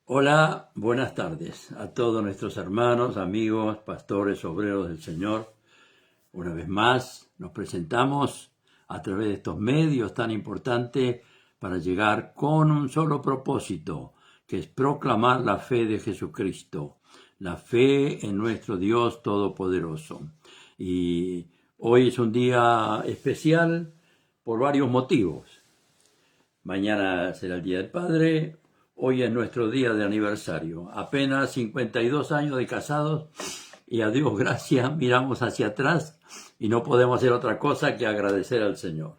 Hola, buenas tardes a todos nuestros hermanos, amigos, pastores, obreros del Señor. Una vez más nos presentamos a través de estos medios tan importantes para llegar con un solo propósito, que es proclamar la fe de Jesucristo, la fe en nuestro Dios Todopoderoso. Y hoy es un día especial por varios motivos. Mañana será el Día del Padre. Hoy es nuestro día de aniversario, apenas 52 años de casados y a Dios gracias, miramos hacia atrás y no podemos hacer otra cosa que agradecer al Señor.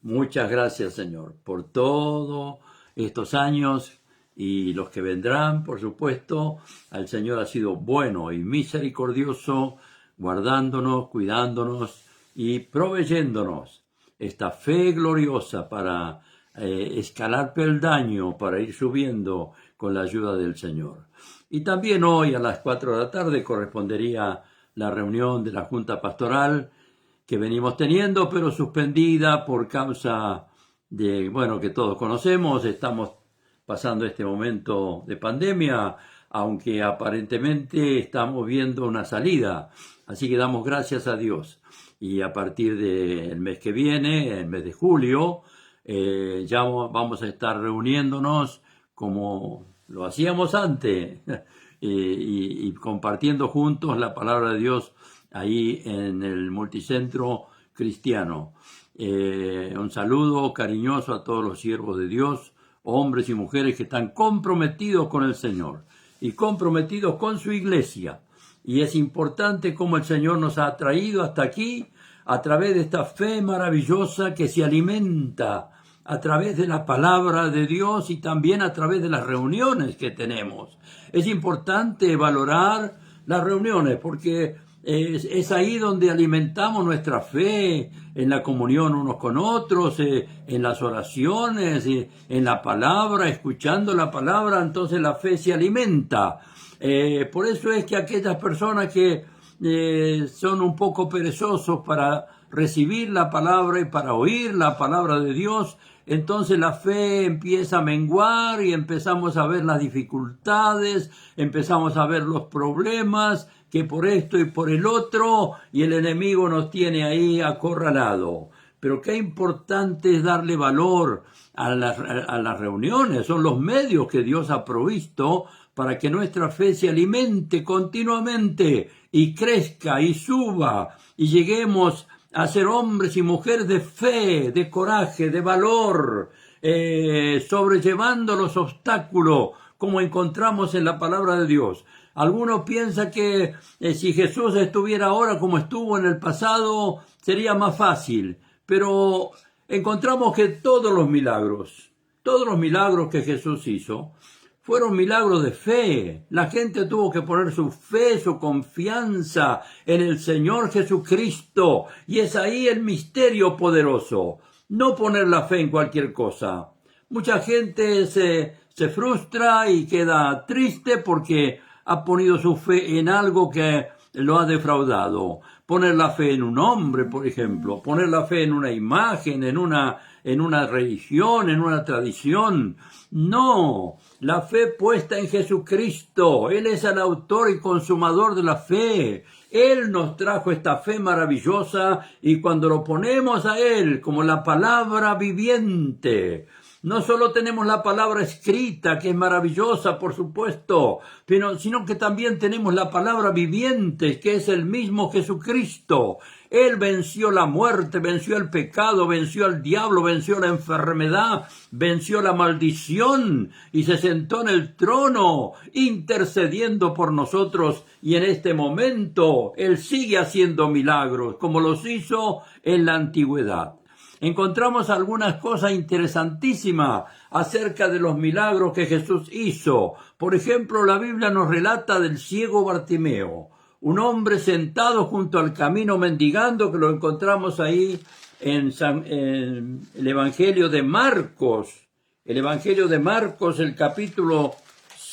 Muchas gracias, Señor, por todos estos años y los que vendrán, por supuesto. El Señor ha sido bueno y misericordioso, guardándonos, cuidándonos y proveyéndonos esta fe gloriosa para escalar peldaño, para ir subiendo con la ayuda del Señor. Y también hoy a las 4 de la tarde correspondería la reunión de la Junta Pastoral que venimos teniendo, pero suspendida por causa de, que todos conocemos, estamos pasando este momento de pandemia, aunque aparentemente estamos viendo una salida. Así que damos gracias a Dios. Y a partir del mes que viene, el mes de julio, ya vamos a estar reuniéndonos como lo hacíamos antes y compartiendo juntos la palabra de Dios ahí en el multicentro cristiano. Un saludo cariñoso a todos los siervos de Dios, hombres y mujeres que están comprometidos con el Señor y comprometidos con su iglesia. Y es importante cómo el Señor nos ha traído hasta aquí a través de esta fe maravillosa que se alimenta a través de la palabra de Dios y también a través de las reuniones que tenemos. Es importante valorar las reuniones porque es ahí donde alimentamos nuestra fe, en la comunión unos con otros, en las oraciones, en la palabra, escuchando la palabra, entonces la fe se alimenta. Por eso es que aquellas personas que son un poco perezosos para recibir la palabra y para oír la palabra de Dios, entonces la fe empieza a menguar y empezamos a ver las dificultades, empezamos a ver los problemas, que por esto y por el otro, y el enemigo nos tiene ahí acorralado. Pero qué importante es darle valor a las reuniones, son los medios que Dios ha provisto para que nuestra fe se alimente continuamente y crezca y suba y lleguemos a ser hombres y mujeres de fe, de coraje, de valor, sobrellevando los obstáculos como encontramos en la palabra de Dios. Algunos piensan que si Jesús estuviera ahora como estuvo en el pasado, sería más fácil. Pero encontramos que todos los milagros que Jesús hizo, fueron milagros de fe. La gente tuvo que poner su fe, su confianza en el Señor Jesucristo. Y es ahí el misterio poderoso. No poner la fe en cualquier cosa. Mucha gente se frustra y queda triste porque ha ponido su fe en algo que lo ha defraudado. Poner la fe en un hombre, por ejemplo. Poner la fe en una imagen, en una religión, en una tradición. No, la fe puesta en Jesucristo. Él es el autor y consumador de la fe. Él nos trajo esta fe maravillosa y cuando lo ponemos a Él como la palabra viviente, no solo tenemos la palabra escrita, que es maravillosa, por supuesto, sino que también tenemos la palabra viviente, que es el mismo Jesucristo. Él venció la muerte, venció el pecado, venció al diablo, venció la enfermedad, venció la maldición y se sentó en el trono intercediendo por nosotros. Y en este momento Él sigue haciendo milagros como los hizo en la antigüedad. Encontramos algunas cosas interesantísimas acerca de los milagros que Jesús hizo. Por ejemplo, la Biblia nos relata del ciego Bartimeo, un hombre sentado junto al camino mendigando, que lo encontramos ahí en el Evangelio de Marcos. El Evangelio de Marcos, el capítulo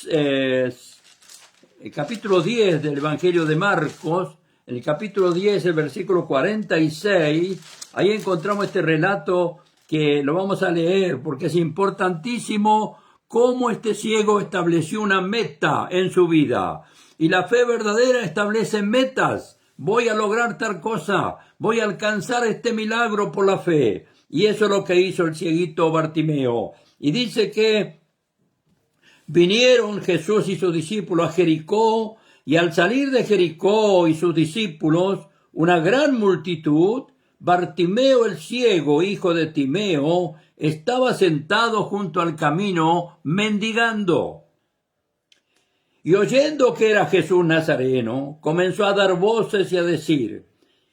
10 del Evangelio de Marcos, en el capítulo 10, el versículo 46, ahí encontramos este relato que lo vamos a leer porque es importantísimo cómo este ciego estableció una meta en su vida. Y la fe verdadera establece metas. Voy a lograr tal cosa, voy a alcanzar este milagro por la fe. Y eso es lo que hizo el cieguito Bartimeo. Y dice que vinieron Jesús y sus discípulos a Jericó, y al salir de Jericó y sus discípulos, una gran multitud, Bartimeo el ciego, hijo de Timeo, estaba sentado junto al camino mendigando. Y oyendo que era Jesús Nazareno, comenzó a dar voces y a decir: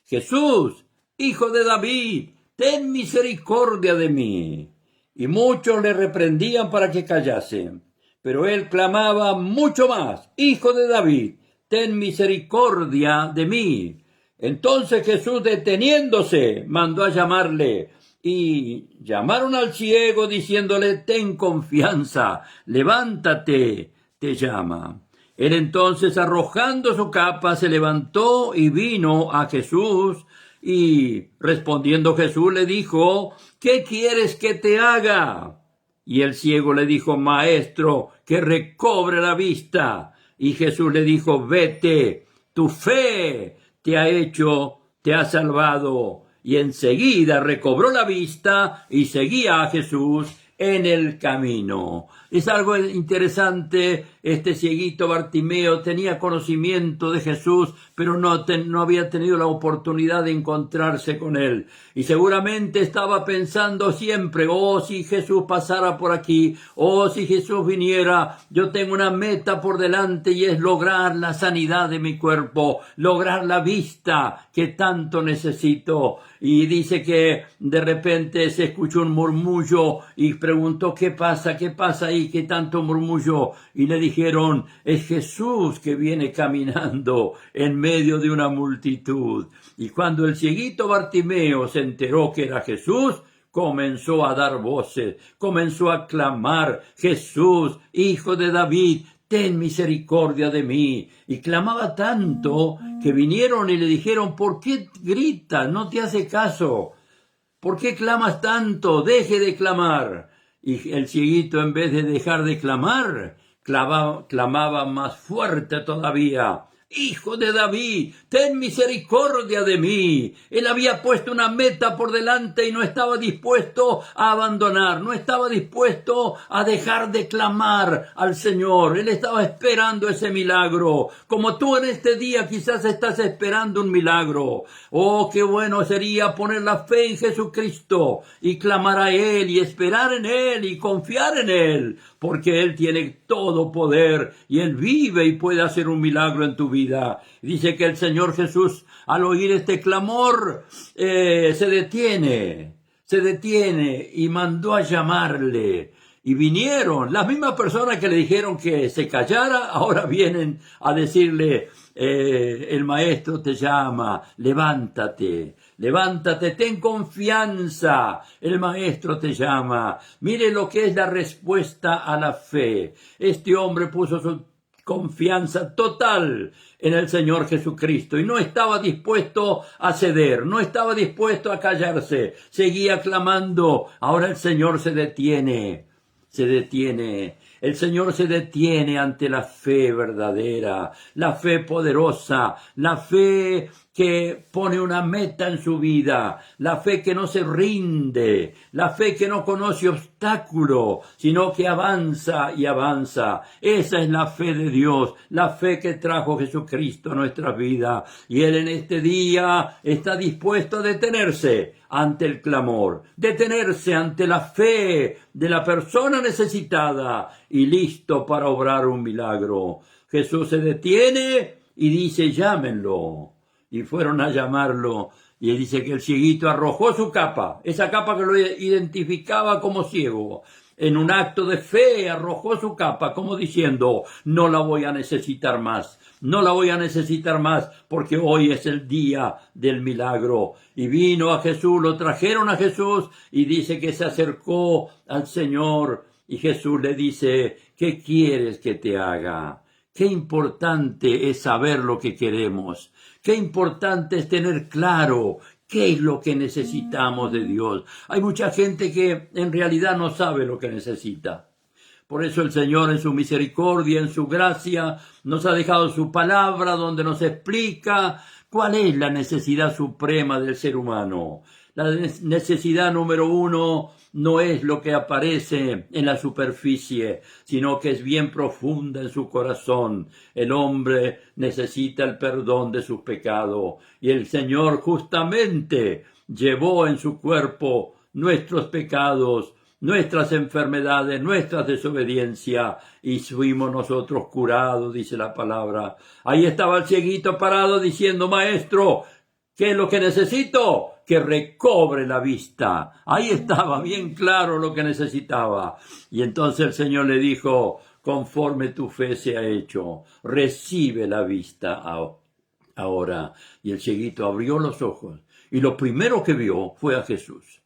Jesús, hijo de David, ten misericordia de mí. Y muchos le reprendían para que callase. Pero él clamaba mucho más: Hijo de David, ten misericordia de mí. Entonces Jesús, deteniéndose, mandó a llamarle. Y llamaron al ciego diciéndole: ten confianza, levántate, te llama. Él entonces, arrojando su capa, se levantó y vino a Jesús. Y respondiendo Jesús le dijo: ¿qué quieres que te haga? Y el ciego le dijo: Maestro, que recobre la vista. Y Jesús le dijo: vete, tu fe te ha salvado. Y enseguida recobró la vista y seguía a Jesús en el camino. Es algo interesante, este cieguito Bartimeo tenía conocimiento de Jesús, pero no había tenido la oportunidad de encontrarse con él. Y seguramente estaba pensando siempre: oh, si Jesús pasara por aquí, oh, si Jesús viniera, yo tengo una meta por delante y es lograr la sanidad de mi cuerpo, lograr la vista que tanto necesito. Y dice que de repente se escuchó un murmullo y preguntó: ¿qué pasa ahí? ¿Qué tanto murmullo? Y le dijeron: es Jesús que viene caminando en medio de una multitud. Y cuando el cieguito Bartimeo se enteró que era Jesús, comenzó a dar voces, comenzó a clamar: Jesús, hijo de David, ten misericordia de mí. Y clamaba tanto que vinieron y le dijeron: ¿por qué gritas? No te hace caso. ¿Por qué clamas tanto? Deje de clamar. Y el cieguito, en vez de dejar de clamar, clamaba más fuerte todavía: Hijo de David, ten misericordia de mí. Él había puesto una meta por delante y no estaba dispuesto a abandonar, no estaba dispuesto a dejar de clamar al Señor. Él estaba esperando ese milagro, como tú en este día quizás estás esperando un milagro. Oh, qué bueno sería poner la fe en Jesucristo y clamar a Él y esperar en Él y confiar en Él, porque Él tiene todo poder y Él vive y puede hacer un milagro en tu vida. Dice que el Señor Jesús, al oír este clamor, se detiene y mandó a llamarle. Y vinieron las mismas personas que le dijeron que se callara, ahora vienen a decirle: el maestro te llama, levántate, ten confianza, el maestro te llama. Mire lo que es la respuesta a la fe. Este hombre puso su confianza total en el Señor Jesucristo y no estaba dispuesto a ceder, no estaba dispuesto a callarse, seguía clamando. Ahora el Señor se detiene. El Señor se detiene ante la fe verdadera, la fe poderosa, la fe que pone una meta en su vida, la fe que no se rinde, la fe que no conoce obstáculo, sino que avanza y avanza. Esa es la fe de Dios, la fe que trajo Jesucristo a nuestra vida. Y Él en este día está dispuesto a detenerse ante el clamor, detenerse ante la fe de la persona necesitada y listo para obrar un milagro. Jesús se detiene y dice: llámenlo. Y fueron a llamarlo, y él dice que el cieguito arrojó su capa, esa capa que lo identificaba como ciego. En un acto de fe arrojó su capa, como diciendo: no la voy a necesitar más, porque hoy es el día del milagro. Y vino a Jesús, lo trajeron a Jesús, y dice que se acercó al Señor, y Jesús le dice: ¿qué quieres que te haga? Qué importante es saber lo que queremos. Qué importante es tener claro qué es lo que necesitamos de Dios. Hay mucha gente que en realidad no sabe lo que necesita. Por eso el Señor en su misericordia, en su gracia, nos ha dejado su palabra donde nos explica cuál es la necesidad suprema del ser humano. La necesidad número uno no es lo que aparece en la superficie, sino que es bien profunda en su corazón. El hombre necesita el perdón de sus pecados, y el Señor justamente llevó en su cuerpo nuestros pecados, nuestras enfermedades, nuestra desobediencia, y fuimos nosotros curados, dice la palabra. Ahí estaba el cieguito parado diciendo: Maestro, ¿qué es lo que necesito? Que recobre la vista. Ahí estaba bien claro lo que necesitaba. Y entonces el Señor le dijo: conforme tu fe se ha hecho, recibe la vista ahora. Y el cieguito abrió los ojos, y lo primero que vio fue a Jesús.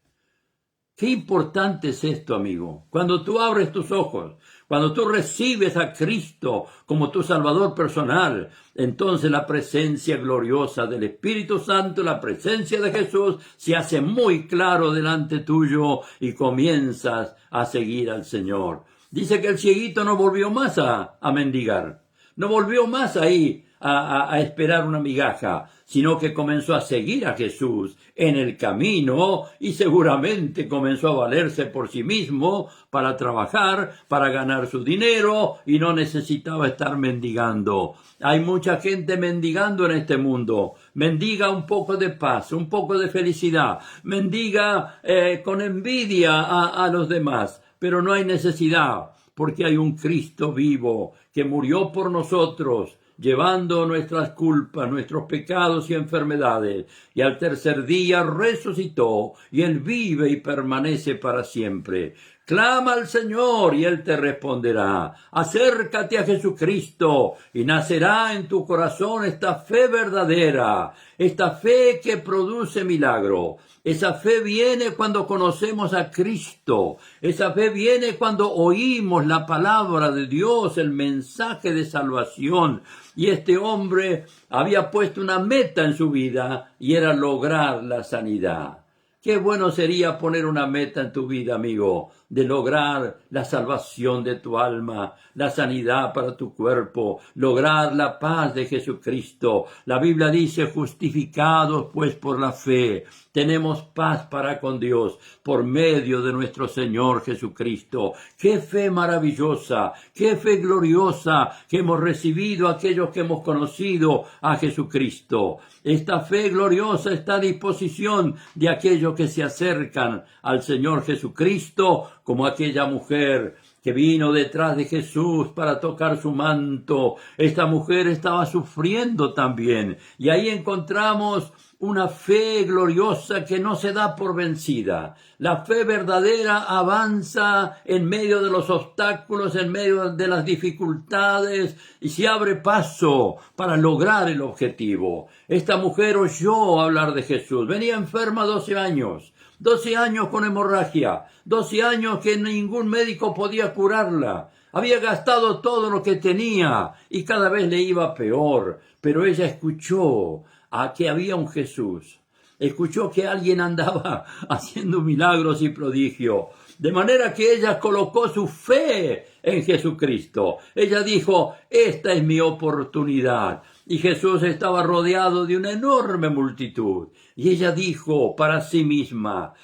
Qué importante es esto, amigo. Cuando tú abres tus ojos, cuando tú recibes a Cristo como tu Salvador personal, entonces la presencia gloriosa del Espíritu Santo, la presencia de Jesús, se hace muy claro delante tuyo y comienzas a seguir al Señor. Dice que el cieguito no volvió más a mendigar, no volvió más ahí a esperar una migaja, sino que comenzó a seguir a Jesús en el camino, y seguramente comenzó a valerse por sí mismo para trabajar, para ganar su dinero, y no necesitaba estar mendigando. Hay mucha gente mendigando en este mundo. Mendiga un poco de paz, un poco de felicidad, mendiga con envidia a los demás, pero no hay necesidad, porque hay un Cristo vivo que murió por nosotros, llevando nuestras culpas, nuestros pecados y enfermedades, y al tercer día resucitó, y Él vive y permanece para siempre. Clama al Señor y Él te responderá. Acércate a Jesucristo y nacerá en tu corazón esta fe verdadera, esta fe que produce milagro. Esa fe viene cuando conocemos a Cristo. Esa fe viene cuando oímos la palabra de Dios, el mensaje de salvación. Y este hombre había puesto una meta en su vida, y era lograr la sanidad. Qué bueno sería poner una meta en tu vida, amigo, de lograr la salvación de tu alma, la sanidad para tu cuerpo, lograr la paz de Jesucristo. La Biblia dice: justificados pues por la fe, tenemos paz para con Dios por medio de nuestro Señor Jesucristo. ¡Qué fe maravillosa! ¡Qué fe gloriosa que hemos recibido aquellos que hemos conocido a Jesucristo! Esta fe gloriosa está a disposición de aquellos que se acercan al Señor Jesucristo, como aquella mujer que vino detrás de Jesús para tocar su manto. Esta mujer estaba sufriendo también, y ahí encontramos una fe gloriosa que no se da por vencida. La fe verdadera avanza en medio de los obstáculos, en medio de las dificultades, y se abre paso para lograr el objetivo. Esta mujer oyó hablar de Jesús. Venía enferma 12 años. 12 años con hemorragia, 12 años que ningún médico podía curarla. Había gastado todo lo que tenía y cada vez le iba peor, pero ella escuchó a que había un Jesús. Escuchó que alguien andaba haciendo milagros y prodigios, de manera que ella colocó su fe en Jesucristo. Ella dijo: esta es mi oportunidad. Y Jesús estaba rodeado de una enorme multitud. Y ella dijo para sí misma,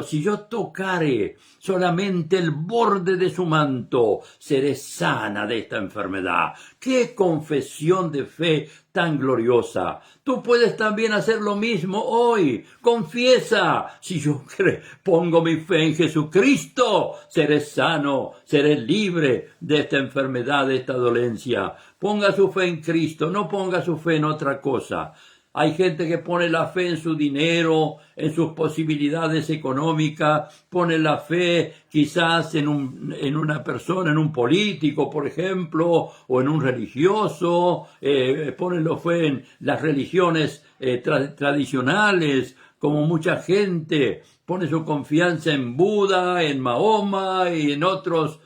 si yo tocare solamente el borde de su manto, seré sana de esta enfermedad. ¡Qué confesión de fe tan gloriosa! Tú puedes también hacer lo mismo hoy. Confiesa: si yo pongo mi fe en Jesucristo, seré sano, seré libre de esta enfermedad, de esta dolencia. Ponga su fe en Cristo, no ponga su fe en otra cosa. Hay gente que pone la fe en su dinero, en sus posibilidades económicas, pone la fe quizás en una persona, en un político, por ejemplo, o en un religioso, pone la fe en las religiones tradicionales, como mucha gente pone su confianza en Buda, en Mahoma y en otros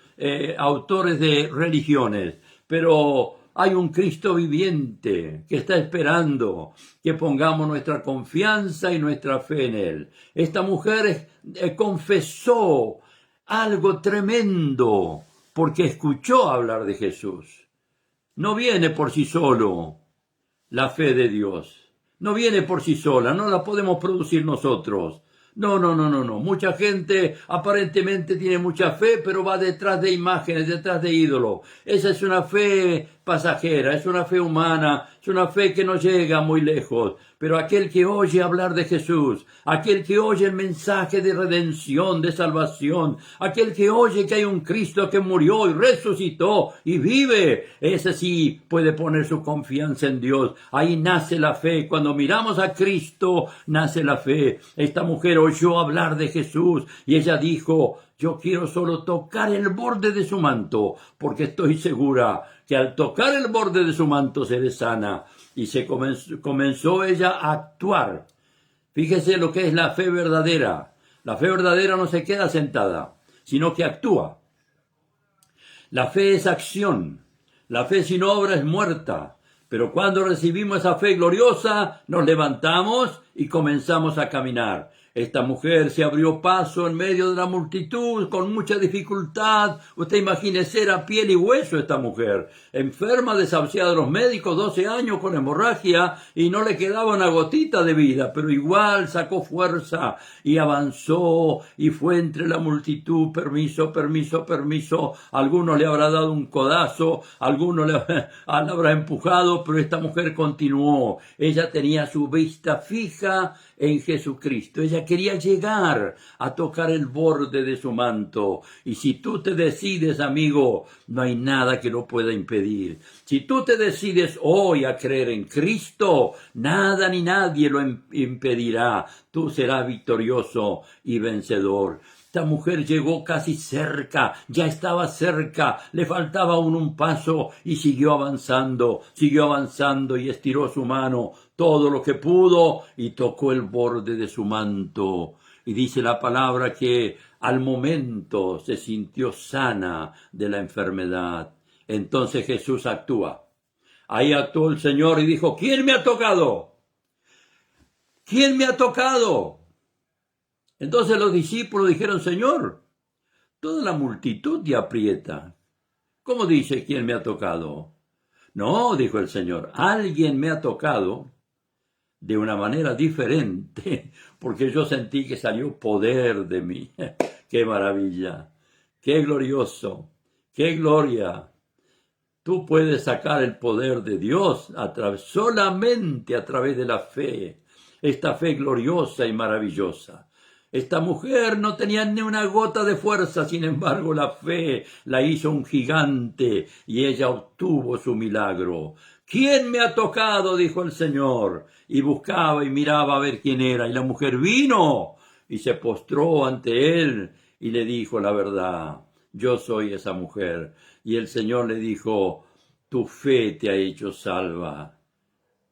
autores de religiones. Pero hay un Cristo viviente que está esperando que pongamos nuestra confianza y nuestra fe en Él. Esta mujer confesó algo tremendo. porque escuchó hablar de Jesús. No viene por sí solo la fe de Dios. No viene por sí sola, no la podemos producir nosotros. No. Mucha gente aparentemente tiene mucha fe, pero va detrás de imágenes, detrás de ídolos. Esa es una fe pasajera, es una fe humana, es una fe que no llega muy lejos. Pero aquel que oye hablar de Jesús, aquel que oye el mensaje de redención, de salvación, aquel que oye que hay un Cristo que murió y resucitó y vive, ese sí puede poner su confianza en Dios. Ahí nace la fe. Cuando miramos a Cristo, nace la fe. Esta mujer oyó hablar de Jesús y ella dijo: yo quiero solo tocar el borde de su manto, porque estoy segura que al tocar el borde de su manto seré sana. Y comenzó ella a actuar. Fíjese lo que es la fe verdadera. La fe verdadera no se queda sentada, sino que actúa. La fe es acción. La fe sin obra es muerta. Pero cuando recibimos esa fe gloriosa, nos levantamos y comenzamos a caminar. Esta mujer se abrió paso en medio de la multitud con mucha dificultad. Usted imagínese, era piel y hueso esta mujer, enferma, desahuciada de los médicos, 12 años con hemorragia y no le quedaba una gotita de vida, pero igual sacó fuerza y avanzó y fue entre la multitud. Permiso. Algunos le habrá dado un codazo, algunos le habrá empujado, pero esta mujer continuó. Ella tenía su vista fija en Jesucristo. Ella quería llegar a tocar el borde de su manto. Y si tú te decides, amigo, no hay nada que lo pueda impedir. Si tú te decides hoy a creer en Cristo, nada ni nadie lo impedirá. Tú serás victorioso y vencedor. Esta mujer llegó casi cerca, ya estaba cerca, le faltaba aún un paso y siguió avanzando y estiró su mano todo lo que pudo y tocó el borde de su manto. Y dice la palabra que al momento se sintió sana de la enfermedad. Entonces Jesús actúa. Ahí actuó el Señor y dijo: ¿quién me ha tocado? ¿Quién me ha tocado? Entonces los discípulos dijeron: Señor, toda la multitud te aprieta. ¿Cómo dice quién me ha tocado? No, dijo el Señor, alguien me ha tocado de una manera diferente, porque yo sentí que salió poder de mí. ¡Qué maravilla! ¡Qué glorioso! ¡Qué gloria! Tú puedes sacar el poder de Dios solamente a través de la fe, esta fe gloriosa y maravillosa. Esta mujer no tenía ni una gota de fuerza, sin embargo la fe la hizo un gigante y ella obtuvo su milagro. ¿Quién me ha tocado?, dijo el Señor, y buscaba y miraba a ver quién era. Y la mujer vino y se postró ante él y le dijo la verdad: yo soy esa mujer. Y el Señor le dijo: tu fe te ha hecho salva.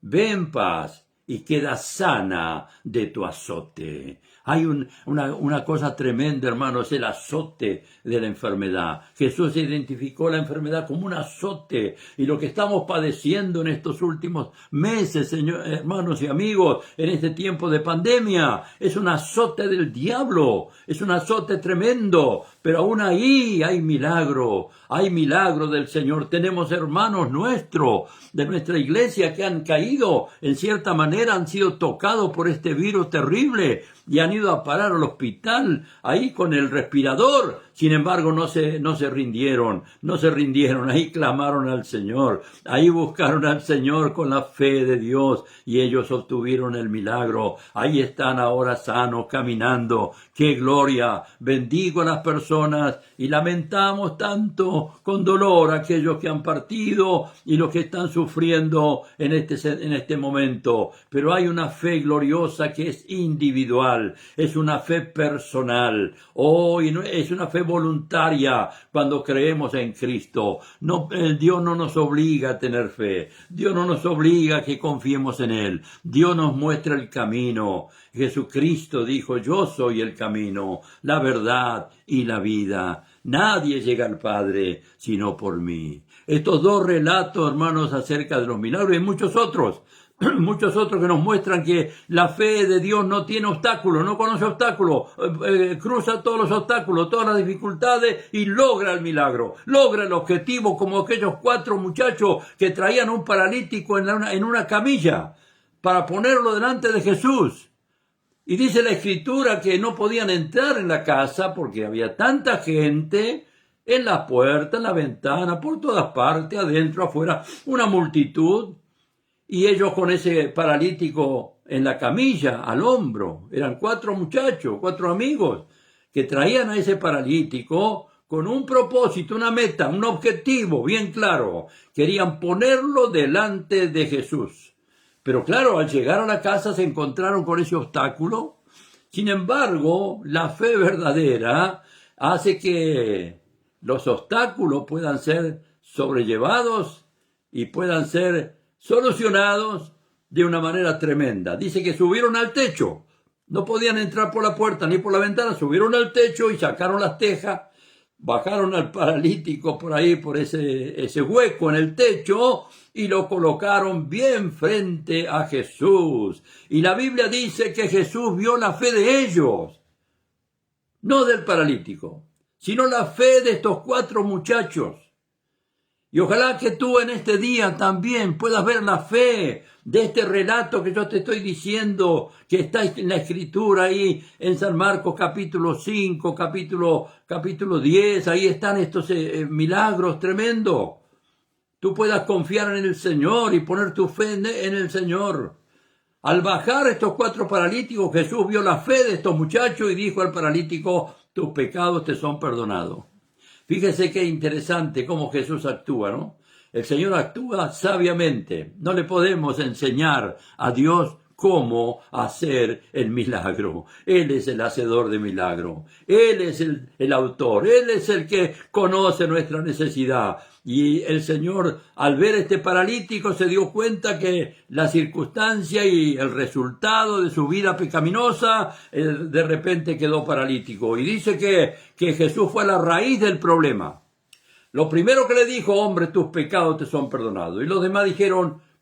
Ve en paz y queda sana de tu azote. Hay una cosa tremenda, hermanos, el azote de la enfermedad. Jesús identificó la enfermedad como un azote, y lo que estamos padeciendo en estos últimos meses, hermanos y amigos, en este tiempo de pandemia, es un azote del diablo, es un azote tremendo, pero aún ahí hay milagro del Señor. Tenemos hermanos nuestros de nuestra iglesia que han caído, en cierta manera han sido tocados por este virus terrible y han ido a parar al hospital ahí con el respirador. Sin embargo, no se rindieron, ahí clamaron al Señor, ahí buscaron al Señor con la fe de Dios y ellos obtuvieron el milagro. Ahí están ahora sanos, caminando. ¡Qué gloria! Bendigo a las personas y lamentamos tanto con dolor a aquellos que han partido y los que están sufriendo en este momento. Pero hay una fe gloriosa que es individual, es una fe personal. Y no, es una fe voluntaria cuando creemos en Cristo. Dios no nos obliga a tener fe. Dios no nos obliga a que confiemos en Él. Dios nos muestra el camino. Jesucristo dijo: yo soy el camino, la verdad y la vida. Nadie llega al Padre sino por mí. Estos dos relatos, hermanos, acerca de los milagros y muchos otros, muchos otros que nos muestran que la fe de Dios no tiene obstáculos, no conoce obstáculos, cruza todos los obstáculos, todas las dificultades y logra el milagro, logra el objetivo, como aquellos 4 muchachos que traían un paralítico en una camilla para ponerlo delante de Jesús. Y dice la Escritura que no podían entrar en la casa porque había tanta gente en la puerta, en la ventana, por todas partes, adentro, afuera, una multitud. Y ellos con ese paralítico en la camilla, al hombro, eran 4 muchachos, 4 amigos, que traían a ese paralítico con un propósito, una meta, un objetivo bien claro. Querían ponerlo delante de Jesús. Pero claro, al llegar a la casa se encontraron con ese obstáculo. Sin embargo, la fe verdadera hace que los obstáculos puedan ser sobrellevados y puedan ser solucionados de una manera tremenda. Dice que subieron al techo. No podían entrar por la puerta ni por la ventana. Subieron al techo y sacaron las tejas. Bajaron al paralítico por ahí, por ese hueco en el techo, y lo colocaron bien frente a Jesús. Y la Biblia dice que Jesús vio la fe de ellos, no del paralítico, sino la fe de estos 4 muchachos. Y ojalá que tú en este día también puedas ver la fe de este relato que yo te estoy diciendo, que está en la Escritura ahí en San Marcos capítulo 5, capítulo 10, ahí están estos milagros tremendos. Tú puedas confiar en el Señor y poner tu fe en el Señor. Al bajar estos 4 paralíticos, Jesús vio la fe de estos muchachos y dijo al paralítico: tus pecados te son perdonados. Fíjese qué interesante cómo Jesús actúa, ¿no? El Señor actúa sabiamente. No le podemos enseñar a Dios cómo hacer el milagro. Él es el hacedor de milagro. Él es el autor. Él es el que conoce nuestra necesidad. Y el Señor, al ver este paralítico, se dio cuenta que la circunstancia y el resultado de su vida pecaminosa, de repente quedó paralítico. Y dice que Jesús fue a la raíz del problema. Lo primero que le dijo: hombre, tus pecados te son perdonados. Y los demás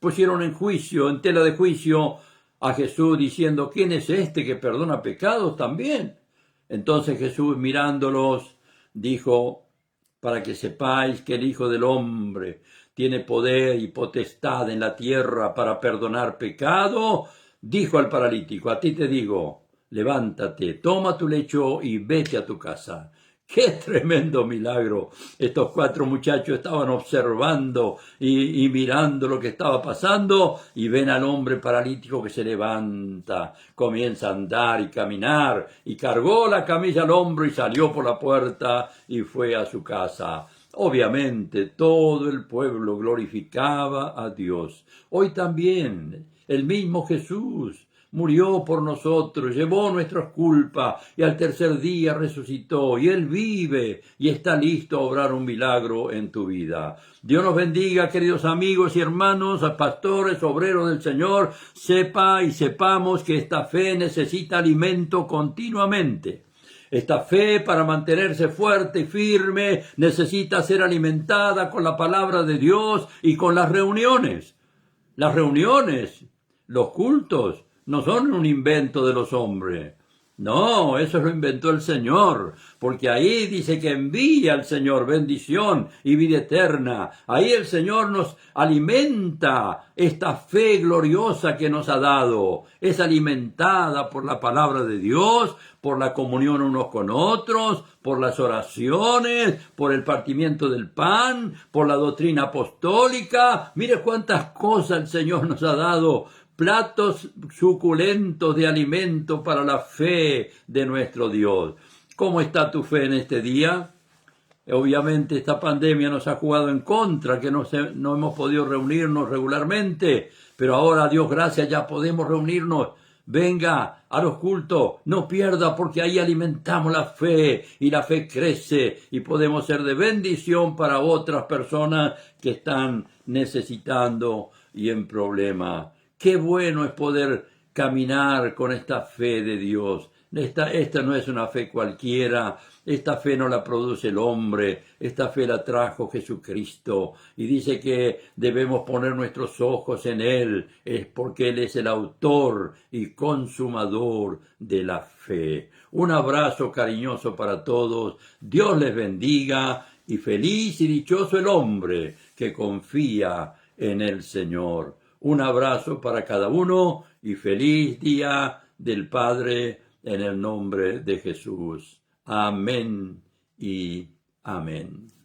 pusieron en juicio, en tela de juicio, a Jesús, diciendo: ¿quién es este que perdona pecados también? Entonces Jesús, mirándolos, dijo: para que sepáis que el Hijo del Hombre tiene poder y potestad en la tierra para perdonar pecado, dijo al paralítico: a ti te digo, levántate, toma tu lecho y vete a tu casa. ¡Qué tremendo milagro! Estos 4 muchachos estaban observando y mirando lo que estaba pasando, y ven al hombre paralítico que se levanta, comienza a andar y caminar, y cargó la camilla al hombro y salió por la puerta y fue a su casa. Obviamente todo el pueblo glorificaba a Dios. Hoy también el mismo Jesús murió por nosotros, llevó nuestras culpas y al tercer día resucitó, y Él vive y está listo a obrar un milagro en tu vida. Dios nos bendiga, queridos amigos y hermanos, pastores, obreros del Señor. Sepamos que esta fe necesita alimento continuamente. Esta fe, para mantenerse fuerte y firme, necesita ser alimentada con la palabra de Dios y con las reuniones. Las reuniones, los cultos, no son un invento de los hombres. No, eso lo inventó el Señor, porque ahí dice que envía al Señor bendición y vida eterna. Ahí el Señor nos alimenta. Esta fe gloriosa que nos ha dado es alimentada por la palabra de Dios, por la comunión unos con otros, por las oraciones, por el partimiento del pan, por la doctrina apostólica. Mire cuántas cosas el Señor nos ha dado. Platos suculentos de alimento para la fe de nuestro Dios. ¿Cómo está tu fe en este día? Obviamente esta pandemia nos ha jugado en contra, que no hemos podido reunirnos regularmente, pero ahora, a Dios gracias, ya podemos reunirnos. Venga a los cultos, no pierda, porque ahí alimentamos la fe y la fe crece y podemos ser de bendición para otras personas que están necesitando y en problemas. Qué bueno es poder caminar con esta fe de Dios. Esta no es una fe cualquiera, esta fe no la produce el hombre, esta fe la trajo Jesucristo. Y dice que debemos poner nuestros ojos en Él, es porque Él es el autor y consumador de la fe. Un abrazo cariñoso para todos, Dios les bendiga y feliz y dichoso el hombre que confía en el Señor. Un abrazo para cada uno y feliz día del Padre en el nombre de Jesús. Amén y amén.